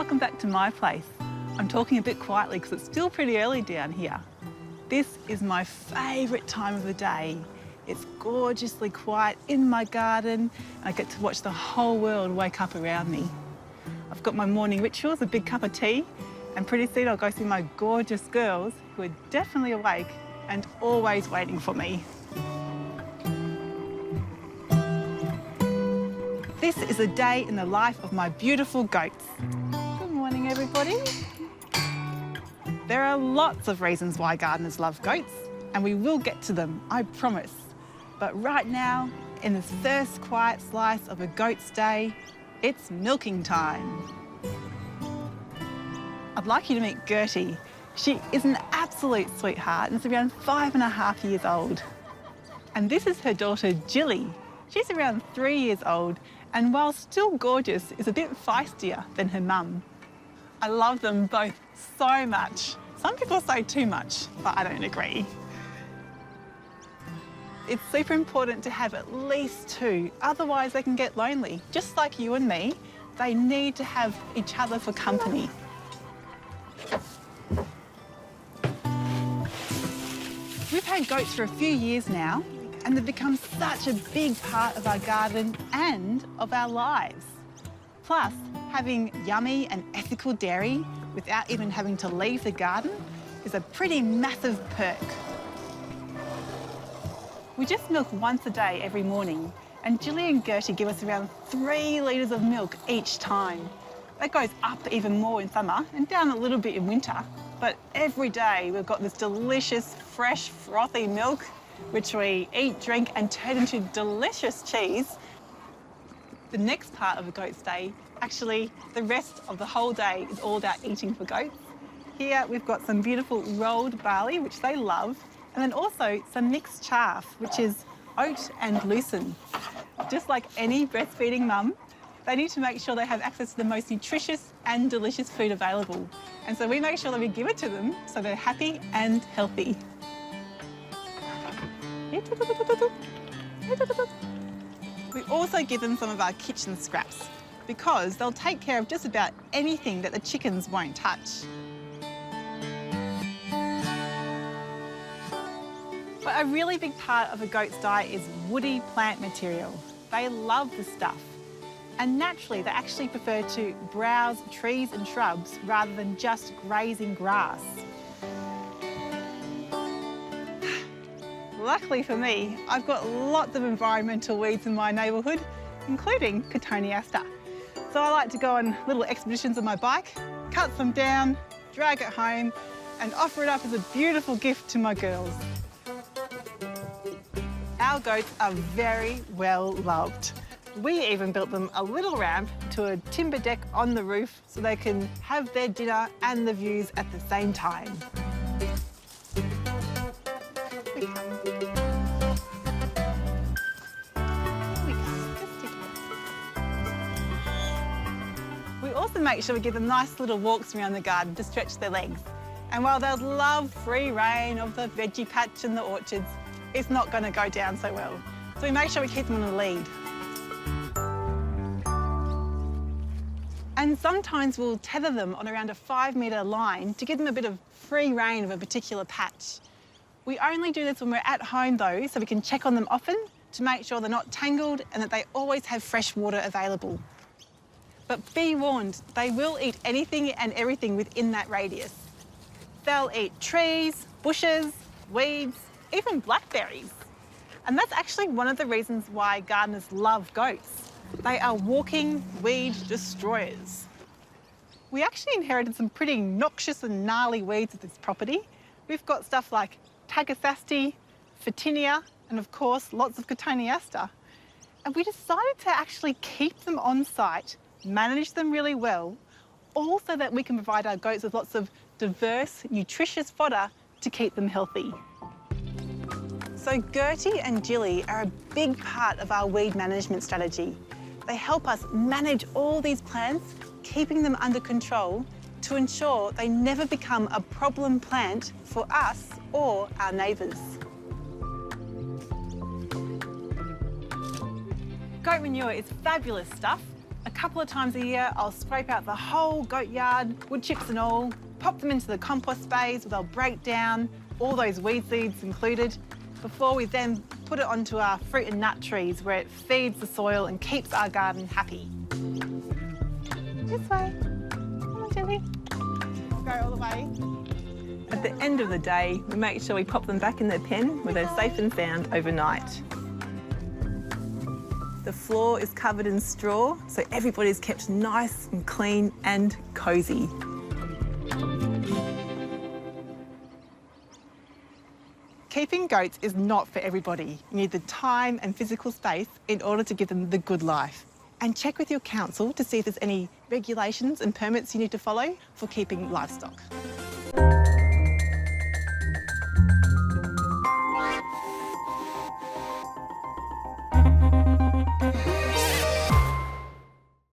welcome back to my place. I'm talking a bit quietly because it's still pretty early down here. This is my favourite time of the day. It's gorgeously quiet in my garden and I get to watch the whole world wake up around me. I've got my morning rituals, a big cup of tea, and pretty soon I'll go see my gorgeous girls who are definitely awake and always waiting for me. This is a day in the life of my beautiful goats. Good morning, everybody. There are lots of reasons why gardeners love goats, and we will get to them, I promise. But right now, in this first quiet slice of a goat's day, it's milking time. I'd like you to meet Gertie. She is an absolute sweetheart and is around 5.5 years old. And this is her daughter, Gilly. She's around 3 years old and while still gorgeous, is a bit feistier than her mum. I love them both so much. Some people say too much, but I don't agree. It's super important to have at least two, otherwise they can get lonely. Just like you and me, they need to have each other for company. We've had goats for a few years now, and they've become such a big part of our garden and of our lives. Plus, having yummy and ethical dairy without even having to leave the garden is a pretty massive perk. We just milk once a day every morning, and Gilly and Gertie give us around 3 litres of milk each time. That goes up even more in summer and down a little bit in winter. But every day we've got this delicious, fresh, frothy milk, which we eat, drink and turn into delicious cheese. The next part of a goat's day, actually the rest of the whole day, is all about eating for goats. Here we've got some beautiful rolled barley, which they love, and then also some mixed chaff, which is oat and lucerne. Just like any breastfeeding mum, they need to make sure they have access to the most nutritious and delicious food available. And so we make sure that we give it to them so they're happy and healthy. We also give them some of our kitchen scraps because they'll take care of just about anything that the chickens won't touch. But a really big part of a goat's diet is woody plant material. They love this stuff. And naturally, they actually prefer to browse trees and shrubs rather than just grazing grass. Luckily for me, I've got lots of environmental weeds in my neighbourhood, including Cotoneaster. So I like to go on little expeditions on my bike, cut some down, drag it home, and offer it up as a beautiful gift to my girls. Our goats are very well loved. We even built them a little ramp to a timber deck on the roof so they can have their dinner and the views at the same time. We also make sure we give them nice little walks around the garden to stretch their legs. And while they'll love free reign of the veggie patch and the orchards, it's not going to go down so well. So we make sure we keep them on a lead. And sometimes we'll tether them on around a 5-metre line to give them a bit of free reign of a particular patch. We only do this when we're at home though, so we can check on them often to make sure they're not tangled and that they always have fresh water available. But be warned, they will eat anything and everything within that radius. They'll eat trees, bushes, weeds, even blackberries. And that's actually one of the reasons why gardeners love goats. They are walking weed destroyers. We actually inherited some pretty noxious and gnarly weeds at this property. We've got stuff like Tagesasti, Photinia, and of course, lots of Cotoneaster. And we decided to actually keep them on site, manage them really well, all so that we can provide our goats with lots of diverse, nutritious fodder to keep them healthy. So Gertie and Gilly are a big part of our weed management strategy. They help us manage all these plants, keeping them under control to ensure they never become a problem plant for us or our neighbours. Goat manure is fabulous stuff, A couple of times a year, I'll scrape out the whole goat yard, wood chips and all, pop them into the compost bays where they'll break down, all those weed seeds included, before we then put it onto our fruit and nut trees where it feeds the soil and keeps our garden happy. This way. Come on, Gilly. I'll go all the way. At the end of the day, we make sure we pop them back in their pen where they're safe and sound overnight. The floor is covered in straw, so everybody's kept nice and clean and cosy. Keeping goats is not for everybody. You need the time and physical space in order to give them the good life. And check with your council to see if there's any regulations and permits you need to follow for keeping livestock.